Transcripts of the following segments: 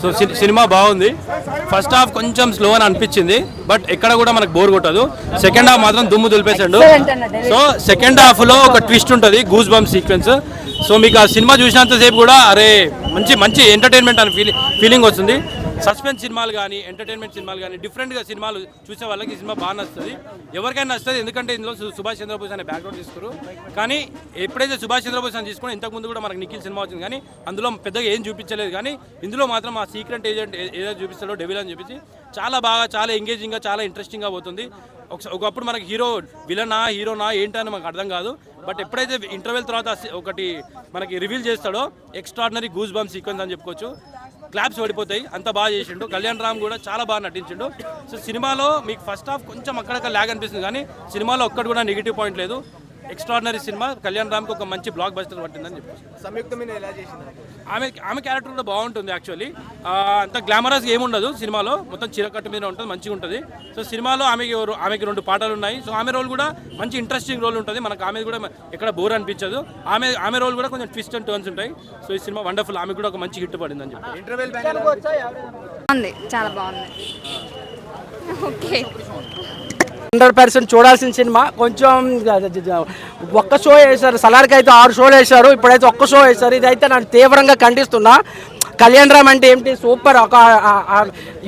So cinema బాగుంది. First half కొంచెం slow అని అనిపించింది, బట్ ఎక్కడ కూడా మనకు బోర్ కొట్టదు. సెకండ్ హాఫ్ మాత్రం దుమ్ము దులిపేశాడు. సో సెకండ్ హాఫ్లో ఒక ట్విస్ట్ ఉంటుంది, గూస్ బంప్ సీక్వెన్స్. సో మీకు ఆ సినిమా చూసినంతసేపు కూడా అరే మంచి మంచి ఎంటర్టైన్మెంట్ అని ఫీలింగ్ వస్తుంది. సస్పెన్స్ సినిమాలు కానీ ఎంటర్టైన్మెంట్ సినిమాలు కానీ డిఫరెంట్గా సినిమాలు చూసే వాళ్ళకి ఈ సినిమా బాగా నచ్చుతుంది. ఎవరికైనా నచ్చుతుంది, ఎందుకంటే ఇందులో సుభాష్ చంద్రబోస్ అనే బ్యాక్గ్రౌండ్ తీసుకురు. కానీ ఎప్పుడైతే సుభాష్ చంద్రబోస్ అని తీసుకుని ఇంతకుముందు కూడా మనకు నిఖిల్ సినిమా వచ్చింది, కానీ అందులో పెద్దగా ఏం చూపించలేదు. కానీ ఇందులో మాత్రం ఆ సీక్రెట్ ఏజెంట్ ఏదైతే చూపిస్తాడో డెవిల్ అని చూపించి చాలా బాగా, చాలా ఎంగేజింగ్గా, చాలా ఇంట్రెస్టింగ్గా పోతుంది. ఒకప్పుడు మనకి విలనా హీరోనా ఏంటని మనకు అర్థం కాదు. బట్ ఎప్పుడైతే ఇంటర్వెల్ తర్వాత ఒకటి మనకి రివీల్ చేస్తాడో ఎక్స్ట్రాడినరీ గూస్ బంప్ సీక్వెన్స్ అని చెప్పుకోవచ్చు. క్లాప్స్ పడిపోతాయి, అంత బాగా చేసిండు. కళ్యాణ్ రామ్ కూడా చాలా బాగా నటించిండు. సో సినిమాలో మీకు ఫస్ట్ హాఫ్ కొంచెం అక్కడక్కడ ల్యాగ్ అనిపిస్తుంది, కానీ సినిమాలో ఒక్కటి కూడా నెగిటివ్ పాయింట్ లేదు. ఎక్స్ట్రాడినరీ సినిమా. కళ్యాణ్ రామ్కి ఒక మంచి బ్లాక్ బస్టర్ పట్టిందని చెప్పేసి. ఆమె క్యారెక్టర్ కూడా బాగుంటుంది. యాక్చువల్లీ అంత గ్లామరస్ ఏముండదు సినిమాలో, మొత్తం చీరకట్టు మీద ఉంటుంది, మంచిగా ఉంటుంది. సో సినిమాలో ఆమెకి 2 పాటలు ఉన్నాయి. సో ఆమె రోల్ కూడా మంచి ఇంట్రెస్టింగ్ రోల్ ఉంటుంది. మనకు ఆమె కూడా ఎక్కడ బోర్ అనిపించదు. ఆమె రోల్ కూడా కొంచెం ట్విస్ట్ అండ్ టర్న్స్ ఉంటాయి. సో ఈ సినిమా వండర్ఫుల్. ఆమె కూడా ఒక మంచి హిట్ పడిందని చెప్పి చాలా బాగుంది. ఓకే 100% చూడాల్సిన సినిమా. కొంచెం ఒక్క షో వేశారు, సలార్కి అయితే 6 షోలు వేశారు, ఇప్పుడైతే ఒక్క షో వేశారు. ఇదైతే నేను తీవ్రంగా ఖండిస్తున్నా. కళ్యాణ్ రామ్ అంటే ఏంటి, సూపర్. ఒక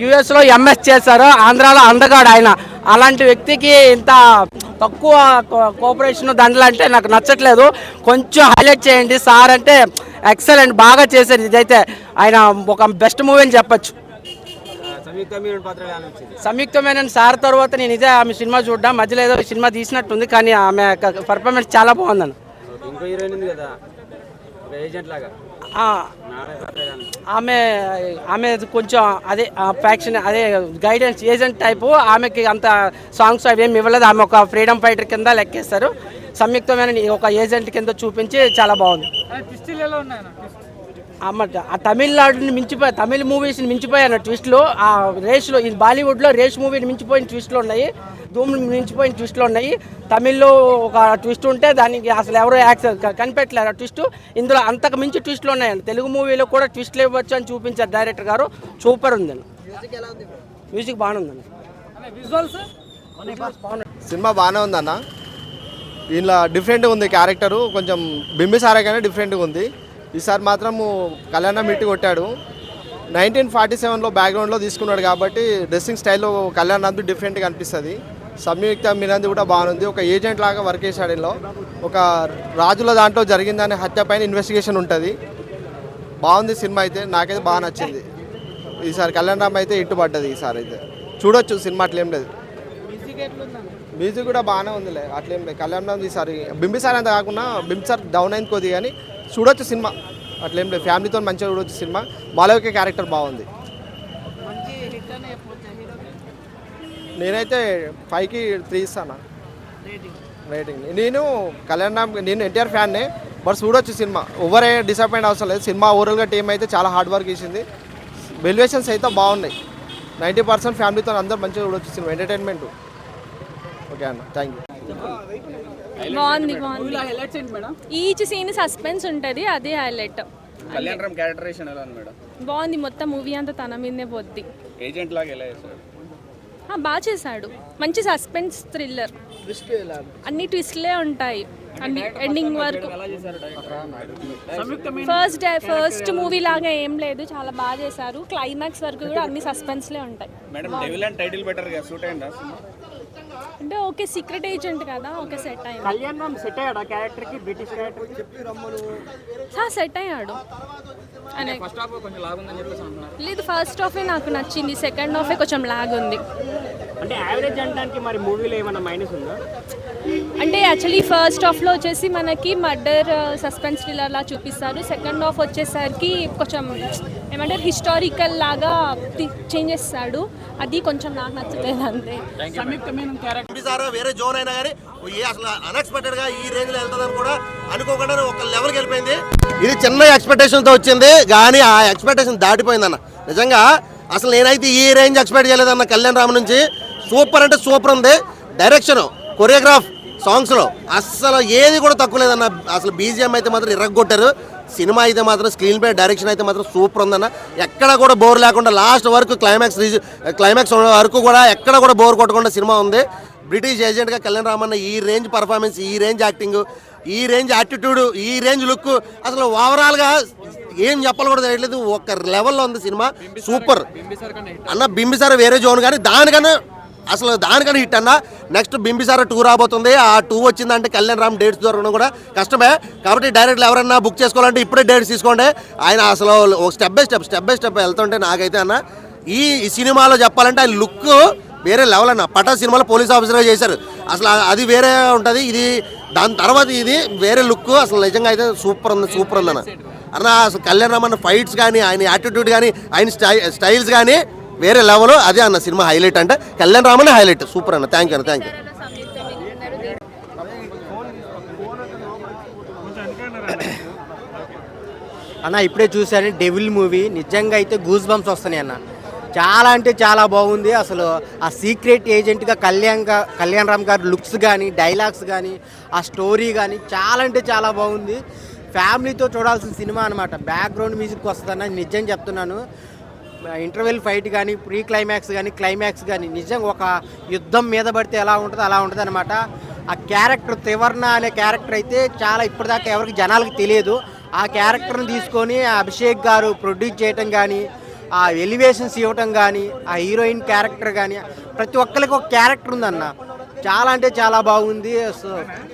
యుఎస్లో ఎంఎస్ చేశారు, ఆంధ్రాలో అందగాడు ఆయన. అలాంటి వ్యక్తికి ఇంత తక్కువ కోఆపరేషన్ దండలు అంటే నాకు నచ్చట్లేదు. కొంచెం హైలైట్ చేయండి సార్. అంటే ఎక్సలెంట్, బాగా చేశారు. ఇదైతే ఆయన ఒక బెస్ట్ మూవీ అని చెప్పచ్చు. సంయుక్త మేనన్ సార్ తర్వాత నేను ఇదే ఆమె సినిమా చూడ్డా, మధ్యలో ఏదో సినిమా తీసినట్టుంది, కానీ ఆమె పర్ఫార్మెన్స్ చాలా బాగుందని. ఆమె కొంచెం అదే ఫ్యాక్షన్, అదే గైడెన్స్ ఏజెంట్ టైపు. ఆమెకి అంత సాంగ్స్ అవి ఏమి ఇవ్వలేదు. ఆమె ఒక ఫ్రీడమ్ ఫైటర్ కింద లెక్కేస్తారు. సంయుక్తమైన ఒక ఏజెంట్ కింద చూపించి చాలా బాగుంది. ఆ తమిళనాడుని మించిపోయి, తమిళ మూవీస్ని మించిపోయాను ట్విస్ట్లో. ఆ రేస్లో, ఇది బాలీవుడ్లో రేస్ మూవీని మించిపోయిన ట్విస్ట్లు ఉన్నాయి, ధూమ్ మించిపోయిన ట్విస్ట్లు ఉన్నాయి. తమిళ్లో ఒక ట్విస్ట్ ఉంటే దానికి అసలు ఎవరో కనిపెట్టలేరు ఆ ట్విస్ట్. ఇందులో అంతకు మించి ట్విస్ట్లు ఉన్నాయండి. తెలుగు మూవీలో కూడా ట్విస్ట్లు ఇవ్వచ్చు అని చూపించారు డైరెక్టర్ గారు. సూపర్ ఉందండి. మ్యూజిక్ బాగానే ఉందండి. సినిమా బాగానే ఉందన్న. దీనిలో డిఫరెంట్గా ఉంది క్యారెక్టరు, కొంచెం బింబిసారా కానీ డిఫరెంట్గా ఉంది. ఈసారి మాత్రం కళ్యాణ్ రామ్ హిట్ కొట్టాడు. 1947లో బ్యాక్గ్రౌండ్లో తీసుకున్నాడు కాబట్టి డ్రెస్సింగ్ స్టైల్లో కళ్యాణ్ రామ్ది డిఫరెంట్గా అనిపిస్తుంది. సంయుక్త మీనంది కూడా బాగుంది. ఒక ఏజెంట్ లాగా వర్క్ చేశాడు. ఇందులో ఒక రాజుల దాంట్లో జరిగిందనే హత్య పైన ఇన్వెస్టిగేషన్ ఉంటుంది. బాగుంది సినిమా అయితే, నాకైతే బాగా నచ్చింది. ఈసారి కళ్యాణ్ రామ్ అయితే హిట్ పడ్డది. ఈసారి అయితే చూడొచ్చు సినిమా, అట్లేం లేదు. మ్యూజిక్ కూడా బాగానే ఉందిలే, అట్లేం లేదు. కళ్యాణ్ రామ్ ఈసారి బింబిసార్ అంత కాకుండా బింబిసార్ డౌన్ అయింది కొద్ది, కానీ చూడొచ్చు సినిమా, అట్లేం లేదు. ఫ్యామిలీతో మంచిగా చూడొచ్చు సినిమా. మాలవిక క్యారెక్టర్ బాగుంది. నేనైతే 5కి 3 ఇస్తాను రేటింగ్. నేను కళ్యాణ్ రామ్, నేను ఎన్టీఆర్ ఫ్యాన్నే, బట్ చూడొచ్చు సినిమా. ఓవర్ డిసప్పాయింట్ అవసరం లేదు. సినిమా ఓవరాల్గా టీం అయితే చాలా హార్డ్ వర్క్ చేసింది. వెల్యుయేషన్స్ అయితే బాగున్నాయి. 90% ఫ్యామిలీతో అందరూ మంచిగా చూడొచ్చు సినిమా, ఎంటర్టైన్మెంట్. ఓకే అన్న, థ్యాంక్ యూ. బాగుంది. ఈచ్ సీన్ సస్పెన్స్ ఉంటుంది, అదే హైలైట్. కళ్యాణ్ రామ్ క్యారెక్టరేషన్ ఎలా ఉంది మేడం? బాగుంది. మొత్తం మూవీ అంతా తన మీదనే పోద్ది. ఏజెంట్ లాగా ఎలా చేశాడు? బాగా చేశాడు. మంచి సస్పెన్స్ థ్రిల్లర్, అన్ని ట్విస్ట్లే ఉంటాయి అన్ని ఎండింగ్ వరకు. ఫస్ట్ మూవీ లాగా ఏం లేదు, చాలా బాగా చేశారు. క్లైమాక్స్ వరకు కూడా అన్ని సస్పెన్స్లే ఉంటాయి. అంటే ఓకే, సీక్రెట్ ఏజెంట్ కదా, ఓకే సెట్ అయ్యాడు. కళ్యాణ్ రామ్ సెట్ అయ్యాడు ఆ క్యారెక్టర్కి, బ్రిటిష్ క్యారెక్టర్ సెట్ అయ్యాడు. లేదు, ఫస్ట్ హాఫే నాకు నచ్చింది, సెకండ్ హాఫే కొంచెం లాగ్ ఉంది. అంటే యావరేజ్ అనడానికి మరి మూవీలో ఏమైనా మైనస్ ఉందా? అంటే యాక్చువల్లీ ఫస్ట్ హాఫ్లో వచ్చేసి మనకి మర్డర్ సస్పెన్స్ థ్రిల్లర్ లా చూపిస్తారు. సెకండ్ హాఫ్ వచ్చేసరికి కొంచెం ఏమంటారు హిస్టారికల్ లాగా చేంజ్ చేస్తాడు. అది కొంచెం నాకు నచ్చలేదు అంతే. వేరే జోన్ అయినా కానీ అసలు అన్ఎక్స్పెక్టెడ్ గా ఈ రేంజ్ లో వెళ్తుందని కూడా అనుకోకుండా ఒక లెవెల్కి వెళ్ళిపోయింది. ఇది చిన్న ఎక్స్పెక్టేషన్ తో వచ్చింది, కానీ ఆ ఎక్స్పెక్టేషన్ దాటిపోయిందన్న. నిజంగా అసలు నేనైతే ఈ రేంజ్ ఎక్స్పెక్ట్ చేయలేదన్న కళ్యాణ్ రామ్ నుంచి. సూపర్ అంటే సూపర్ ఉంది. డైరెక్షన్, కొరియోగ్రాఫ్, సాంగ్స్లో అస్సలు ఏది కూడా తక్కువ లేదన్న. అసలు బీజిఎం అయితే మాత్రం ఇరగొట్టారు. సినిమా అయితే మాత్రం స్క్రీన్ ప్లే డైరెక్షన్ అయితే మాత్రం సూపర్ ఉందన్న. ఎక్కడ కూడా బోర్ లేకుండా లాస్ట్ వరకు క్లైమాక్స్ వరకు కూడా ఎక్కడ కూడా బోర్ కొట్టకుండా సినిమా ఉంది. బ్రిటిష్ ఏజెంట్గా కళ్యాణ్ రామన్న ఈ రేంజ్ పర్ఫార్మెన్స్, ఈ రేంజ్ యాక్టింగ్, ఈ రేంజ్ యాటిట్యూడ్, ఈ రేంజ్ లుక్, అసలు ఓవరాల్గా ఏం చెప్పాలి కూడా తెలియట్లేదు. ఒక లెవెల్లో ఉంది సినిమా, సూపర్ అన్న. బింబిసార వేరే జోన్ కానీ దానికన్నా హిట్ అన్న. నెక్స్ట్ బింబిసార 2 రాబోతుంది. ఆ 2 వచ్చిందంటే కళ్యాణ్ రామ్ డేట్స్ దొరకడం కూడా కష్టమే. కాబట్టి డైరెక్ట్లు ఎవరన్నా బుక్ చేసుకోవాలంటే ఇప్పుడే డేట్స్ తీసుకోండి. ఆయన అసలు స్టెప్ బై స్టెప్ వెళ్తుంటే నాకైతే అన్న ఈ సినిమాలో చెప్పాలంటే ఆయన లుక్ వేరే లెవెల్ అన్న. పటా సినిమాలో పోలీస్ ఆఫీసర్గా చేశారు, అసలు అది వేరే ఉంటుంది. ఇది దాని తర్వాత ఇది వేరే లుక్. అసలు నిజంగా అయితే సూపర్ ఉంది అన్న. అసలు కళ్యాణ్ రామ్ అన్న ఫైట్స్ కానీ, ఆయన యాటిట్యూడ్ కానీ, ఆయన స్టైల్స్ కానీ వేరే లెవెల్. అదే అన్న సినిమా హైలైట్ అంటే కళ్యాణ్ రామన్ హైలైట్. సూపర్ అన్న. Thank you. అన్న ఇప్పుడే చూశాను డెవిల్ మూవీ, నిజంగా అయితే గూస్ బంప్స్ వస్తున్నాయి అన్న. చాలా అంటే చాలా బాగుంది. అసలు ఆ సీక్రెట్ ఏజెంట్గా కళ్యాణ్ రామ్ గారు లుక్స్ కానీ, డైలాగ్స్ కానీ, ఆ స్టోరీ కానీ చాలా అంటే చాలా బాగుంది. ఫ్యామిలీతో చూడాల్సిన సినిమా అనమాట. బ్యాక్గ్రౌండ్ మ్యూజిక్ వస్తుందన్న, నిజం చెప్తున్నాను. ఇంటర్వెల్ ఫైట్ కానీ, ప్రీ క్లైమాక్స్ కానీ, క్లైమాక్స్ కానీ నిజంగా ఒక యుద్ధం మీద పడితే ఎలా ఉంటుందో అలా ఉంటుంది అనమాట. ఆ క్యారెక్టర్ త్రివర్ణ అనే క్యారెక్టర్ అయితే చాలా ఇప్పటిదాకా ఎవరికి జనాలకు తెలియదు. ఆ క్యారెక్టర్ని తీసుకొని అభిషేక్ గారు ప్రొడ్యూస్ చేయటం కానీ, ఆ ఎలివేషన్స్ ఇవ్వటం కానీ, ఆ హీరోయిన్ క్యారెక్టర్ కానీ, ప్రతి ఒక్కరికి ఒక క్యారెక్టర్ ఉందన్న. చాలా అంటే చాలా బాగుంది. సో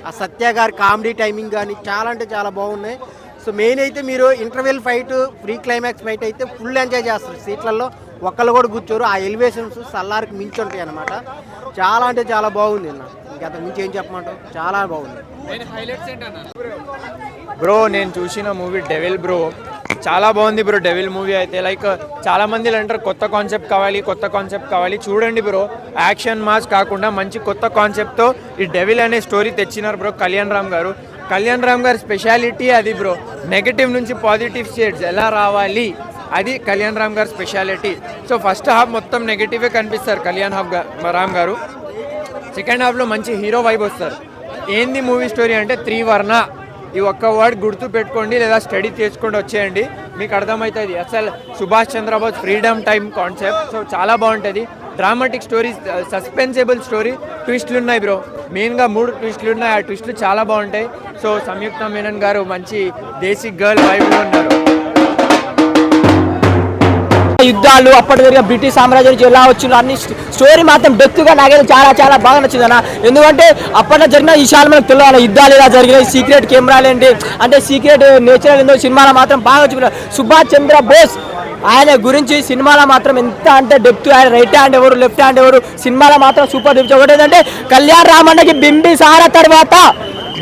ఆ సత్య గారి కామెడీ టైమింగ్ కానీ చాలా అంటే చాలా బాగున్నాయి. సో మెయిన్ అయితే మీరు interval fight, pre climax fight అయితే ఫుల్ ఎంజాయ్ చేస్తారు. సీట్లలో ఒక్కళ్ళు కూడా కూర్చోరు. ఆ ఎలివేషన్స్ సల్లారికి మించి ఉంటాయి అనమాట. చాలా అంటే చాలా బాగుంది అన్న. ఇంకంత మించి ఏం చెప్పమంటావు, చాలా బాగుంది. బ్రో నేను చూసిన మూవీ డెవిల్ బ్రో, చాలా బాగుంది బ్రో. డెవిల్ మూవీ అయితే లైక్ చాలా మంది అంటారు కొత్త కాన్సెప్ట్ కావాలి. చూడండి బ్రో, యాక్షన్ మాస్ కాకుండా మంచి కొత్త కాన్సెప్ట్తో ఈ డెవిల్ అనే స్టోరీ తెచ్చినారు బ్రో కళ్యాణ్ రామ్ గారి స్పెషాలిటీ అది బ్రో. నెగటివ్ నుంచి పాజిటివ్ షేడ్స్ ఎలా రావాలి, అది కళ్యాణ్ రామ్ గారి స్పెషాలిటీ. సో ఫస్ట్ హాఫ్ మొత్తం నెగటివే కనిపిస్తారు రామ్ గారు. సెకండ్ హాఫ్లో మంచి హీరో వైబ్ వస్తారు. ఏంది మూవీ స్టోరీ అంటే త్రివర్ణ, ఈ ఒక్క వర్డ్ గుర్తు పెట్టుకోండి లేదా స్టడీ చేసుకొని వచ్చేయండి, మీకు అర్థమవుతుంది. అసలు Subhash Chandrabose freedom time concept. So చాలా బాగుంటుంది. డ్రామాటిక్ స్టోరీ, సస్పెన్సేబుల్ స్టోరీ, ట్విస్ట్లు ఉన్నాయి బ్రో. మెయిన్గా 3 ట్విస్ట్లు ఉన్నాయి. ఆ ట్విస్ట్లు చాలా బాగుంటాయి. సో సంయుక్త మేనన్ గారు మంచి దేశీ గర్ల్ వైబ్లో ఉన్నారు. యుద్ధాలు అప్పటి జరిగిన బ్రిటిష్ సామ్రాజ్యం నుంచి ఎలా వచ్చిందో అన్ని స్టోరీ మాత్రం డెప్త్గా నాకైతే చాలా చాలా బాగా నచ్చింది అన్న. ఎందుకంటే అప్పట్లో జరిగిన విషయాలు మనకు తెలియాలి. యుద్ధాలు ఎలా జరిగినాయి, సీక్రెట్ కెమెరాలు ఏంటి అంటే సీక్రెట్ నేచర్ ఏందో సినిమాలో మాత్రం బాగా చూపినారు. సుభాష్ చంద్రబోస్ ఆయన గురించి సినిమాలో మాత్రం ఎంత అంటే డెప్త్, ఆయన రైట్ హ్యాండ్ ఎవరు, లెఫ్ట్ హ్యాండ్ ఎవరు, సినిమాలో మాత్రం సూపర్ డెప్త్. ఒకటి ఏంటంటే కళ్యాణ్ రామన్నకి బింబిసార తర్వాత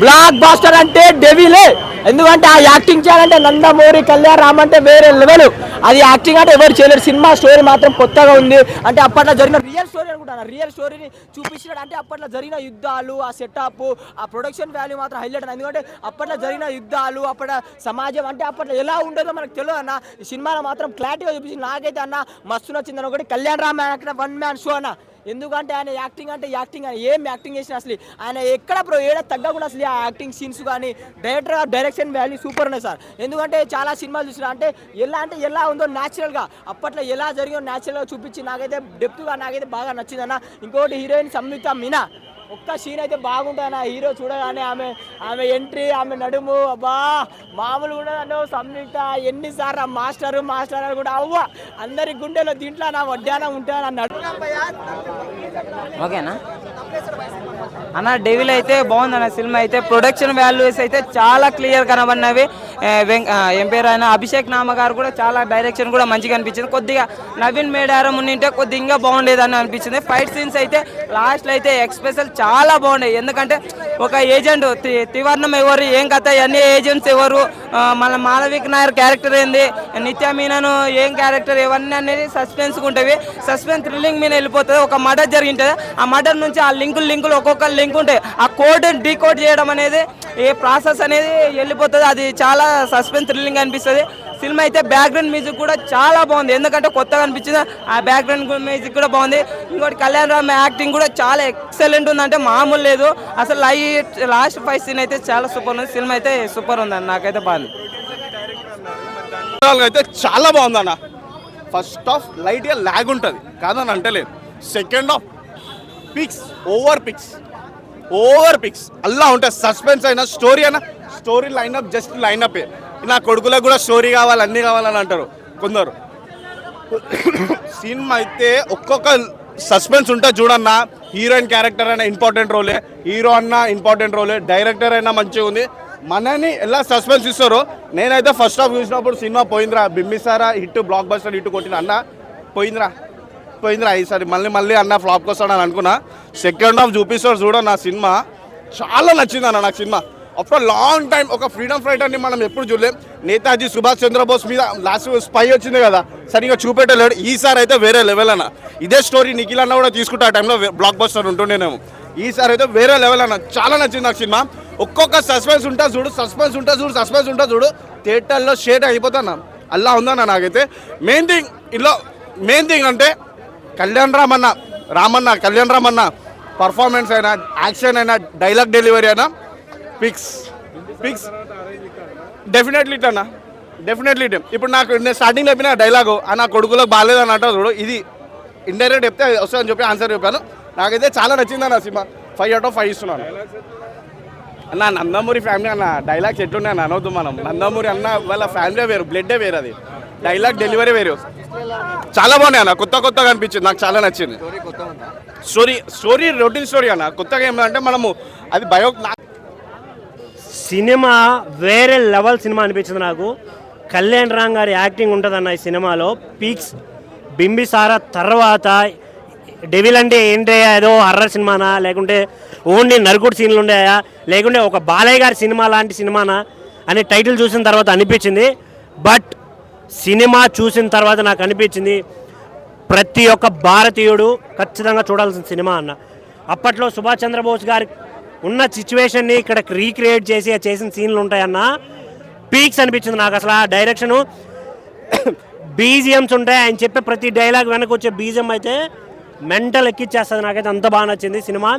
బ్లాక్ బాస్టర్ అంటే డెవిలే. ఎందుకంటే ఆ యాక్టింగ్ చేయాలంటే నందమూరి కళ్యాణ్ రామ్ అంటే వేరే లెవెల్. అది యాక్టింగ్ అంటే ఎవరు చేయలేరు. సినిమా స్టోరీ మాత్రం కొత్తగా ఉంది. అంటే అప్పట్లో జరిగిన రియల్ స్టోరీ అనుకుంటాను, రియల్ స్టోరీని చూపించినాడు. అంటే అప్పట్లో జరిగిన యుద్ధాలు, ఆ సెటప్, ఆ ప్రొడక్షన్ వాల్యూ మాత్రం హైలైట్ అన్న. ఎందుకంటే అప్పట్లో జరిగిన యుద్ధాలు, అప్పట్లో సమాజం అంటే అప్పట్లో ఎలా ఉండేదో మనకు తెలియదు అన్న. ఈ సినిమాలో మాత్రం క్లారిటీగా చూపించి నాకైతే అన్న మస్తు నచ్చింది. ఒకటి Kalyan Ram actor 1 man show అన్న. ఎందుకంటే ఆయన యాక్టింగ్ అంటే యాక్టింగ్ అని ఏం యాక్టింగ్ చేసిన అసలు ఆయన ఎక్కడ ఏడ తగ్గకుండా అసలు ఆ యాక్టింగ్ సీన్స్ కానీ డైరెక్షన్ వాల్యూ సూపర్ ఉన్నాయి సార్. ఎందుకంటే చాలా సినిమాలు చూసిన అంటే ఎలా ఉందో న్యాచురల్గా అప్పట్లో ఎలా జరిగిందో న్యాచురల్గా చూపించి నాకైతే డెప్త్గా నాకైతే బాగా నచ్చిందన్న. ఇంకోటి హీరోయిన్ సంయుక్త మీనా, ఒక్క సీన్ అయితే బాగుంటుంది అన్న. హీరో చూడగానే ఆమె ఎంట్రీ, ఆమె నడుము అబ్బా మామూలు కూడా అన్న. సంయుక్త ఎన్నిసార్లు మాస్టర్ అని కూడా అవ్వ అందరి గుండెలో దీంట్లో నా వడ్డానం ఉంటుంది అన్నాడు. ఓకేనా అన్న, డెవిల్ అయితే బాగుంది అన్న. సినిమా అయితే ప్రొడక్షన్ వాల్యూస్ అయితే చాలా క్లియర్ కనబడినవి. ఏం పేరు ఆయన అభిషేక్ నామ గారు కూడా చాలా డైరెక్షన్ కూడా మంచిగా అనిపించింది. కొద్దిగా నవీన్ మేడారం ఉండింటే కొద్దిగా ఇంకా బాగుండేదని అనిపించింది. ఫైట్ సీన్స్ అయితే లాస్ట్లో అయితే ఎక్స్పెషల్ చాలా బాగున్నాయి. ఎందుకంటే ఒక ఏజెంట్ త్రివర్ణం ఎవరు, ఏం కథ, అన్ని ఏజెంట్స్ ఎవరు, మన మాలవిక్ నాయర్ క్యారెక్టర్ ఏంది, నిత్య మీనను ఏం క్యారెక్టర్, ఇవన్నీ అనేది సస్పెన్స్గా ఉంటుంది. సస్పెన్స్ థ్రిల్లింగ్ మీద వెళ్ళిపోతుంది. ఒక మర్డర్ జరిగింటుంది, ఆ మర్డర్ నుంచి ఆ లింకులు ఒక్కొక్క లింక్ ఉంటాయి. ఆ కోడ్ డీకోడ్ చేయడం అనేది ఏ ప్రాసెస్ అనేది వెళ్ళిపోతుంది. అది చాలా సస్పెన్స్ థ్రిల్లింగ్ అనిపిస్తుంది. సినిమా అయితే బ్యాక్గ్రౌండ్ మ్యూజిక్ కూడా చాలా బాగుంది. ఎందుకంటే కొత్తగా అనిపించింది, ఆ బ్యాక్గ్రౌండ్ మ్యూజిక్ కూడా బాగుంది. ఇంకోటి కళ్యాణ్ రామ్ యాక్టింగ్ కూడా చాలా ఎక్సలెంట్ ఉందంటే మామూలు లేదు. అసలు లాస్ట్ 5 సీన్ అయితే చాలా సూపర్ ఉంది. సినిమా అయితే సూపర్ ఉందండి, నాకైతే బాగుంది. అయితే చాలా బాగుందన్న. ఫస్ట్ హాఫ్ లైట్గా ల్యాగ్ ఉంటుంది కాదని అంటలేదు. Second half peaks over peaks అలా ఉంటుంది. సస్పెన్స్ అయినా స్టోరీ అయినా స్టోరీ లైనప్ జస్ట్ లైనప్పే. నా కొడుకులకు కూడా స్టోరీ కావాలి అన్నీ కావాలని అంటారు కొందరు. సినిమా అయితే ఒక్కొక్క సస్పెన్స్ ఉంటే చూడన్నా. హీరోయిన్ క్యారెక్టర్ అయినా ఇంపార్టెంట్ రోలే, హీరో అన్న ఇంపార్టెంట్ రోలే, డైరెక్టర్ అయినా మంచిగా ఉంది. మనని ఎలా సస్పెన్స్ ఇస్తారో. నేనైతే ఫస్ట్ హాఫ్ చూసినప్పుడు సినిమా పోయిందిరా, Bimbisara hit blockbuster hit కొట్టిన అన్న పోయిందిరా ఈసారి మళ్ళీ అన్న ఫ్లాప్కి వస్తాడని అనుకున్నా. సెకండ్ హాఫ్ చూపిస్తాడు చూడ నా సినిమా చాలా నచ్చింది అన్న నాకు. సినిమా ఆఫ్టర్ లాంగ్ టైం ఒక ఫ్రీడమ్ ఫైటర్ని మనం ఎప్పుడు చూడలేం. నేతాజీ సుభాష్ చంద్రబోస్ మీద లాస్ట్ స్పై వచ్చింది కదా, సరిగా చూపెట్టలేడు. ఈసారి అయితే వేరే లెవెల్ అన్న. ఇదే స్టోరీ నిఖిల్ అన్న కూడా తీసుకుంటే ఆ టైంలో బ్లాక్ బస్టర్ ఉంటుండేనేమో. ఈసారి అయితే వేరే లెవెల్ అన్న. చాలా నచ్చింది నాకు సినిమా. ఒక్కొక్క సస్పెన్స్ ఉంటా చూడు థియేటర్లో షేడ్ అయిపోతాను అలా ఉందన్న. నాకైతే మెయిన్ థింగ్ అంటే కళ్యాణ్ రామన్న పర్ఫార్మెన్స్ అయినా, యాక్షన్ అయినా, డైలాగ్ డెలివరీ అయినా పిక్స్ డెఫినెట్లీ అన్న. ఇప్పుడు నాకు నేను స్టార్టింగ్ చెప్పిన డైలాగు నా కొడుకులకు బాగాలేదని అంటారు చూడు, ఇది ఇండైరెక్ట్ చెప్తే వస్తుందని చెప్పి ఆన్సర్ చెప్పాను. నాకైతే చాలా నచ్చిందన్న సినిమా. 5 out of 5 ఇస్తున్నాను అన్న. నందమూరి ఫ్యామిలీ అన్న డైలాగ్స్ ఎట్లున్నాయని అనవద్దు మనం. నందమూరి అన్న వాళ్ళ ఫ్యామిలీ వేరు, బ్లడ్డే వేరు, అది డైలాగ్ డెలివరీ వేరు. చాలా బాగున్నాయి అన్న. కొత్తగా అనిపించింది నాకు, చాలా నచ్చింది. స్టోరీ రొటీన్ స్టోరీ అన్న. కొత్తగా ఏమంటే మనము అది సినిమా వేరే లెవెల్ సినిమా అనిపించింది నాకు. కళ్యాణ్ రామ్ గారి యాక్టింగ్ ఉంటుందన్న ఈ సినిమాలో. పీక్స్. బింబిసారా తర్వాత డెవిల్ అంటే ఏంటయ్యా, ఏదో హర్రర్ సినిమానా, లేకుంటే ఓన్లీ నరుకుడు సీన్లు ఉండేయా, లేకుంటే ఒక బాలయ్య గారి సినిమా లాంటి సినిమానా అనే టైటిల్ చూసిన తర్వాత అనిపించింది. బట్ సినిమా చూసిన తర్వాత నాకు అనిపించింది ప్రతి ఒక్క భారతీయుడు ఖచ్చితంగా చూడాల్సిన సినిమా అన్న. అప్పట్లో సుభాష్ చంద్రబోస్ గారి ఉన్న సిచ్యువేషన్ని ఇక్కడ రీక్రియేట్ చేసిన సీన్లు ఉంటాయన్న. పీక్స్ అనిపించింది నాకు. అసలు ఆ డైరెక్షను, బీజిఎమ్స్ ఉంటాయి, ఆయన చెప్పే ప్రతి డైలాగ్ వెనక వచ్చే బీజిఎం అయితే మెంటల్ ఎక్కిచ్చేస్తుంది. నాకైతే అంత బాగా నచ్చింది సినిమా.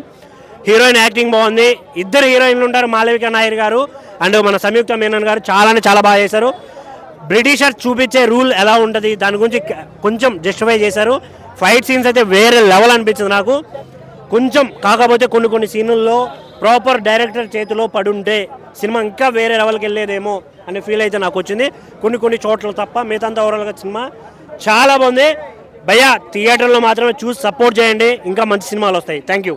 హీరోయిన్ యాక్టింగ్ బాగుంది. 2 హీరోయిన్లు ఉంటారు, మాళవిక నాయర్ గారు అండ్ మన సంయుక్త మేనన్ గారు. చాలా బాగా చేశారు. బ్రిటిషర్స్ చూపించే రూల్ ఎలా ఉంటుంది దాని గురించి కొంచెం జస్టిఫై చేశారు. ఫైట్ సీన్స్ అయితే వేరే లెవెల్ అనిపించింది నాకు కొంచెం. కాకపోతే కొన్ని సీన్లలో ప్రాపర్ డైరెక్టర్ చేతిలో పడుంటే సినిమా ఇంకా వేరే లెవెల్కి వెళ్ళేదేమో అనే ఫీల్ అయితే నాకు వచ్చింది. కొన్ని చోట్ల తప్ప మిగతా ఓవరాల్గా సినిమా చాలా బాగుంది. భయ్యా థియేటర్లో మాత్రమే చూసి సపోర్ట్ చేయండి, ఇంకా మంచి సినిమాలు వస్తాయి. Thank you.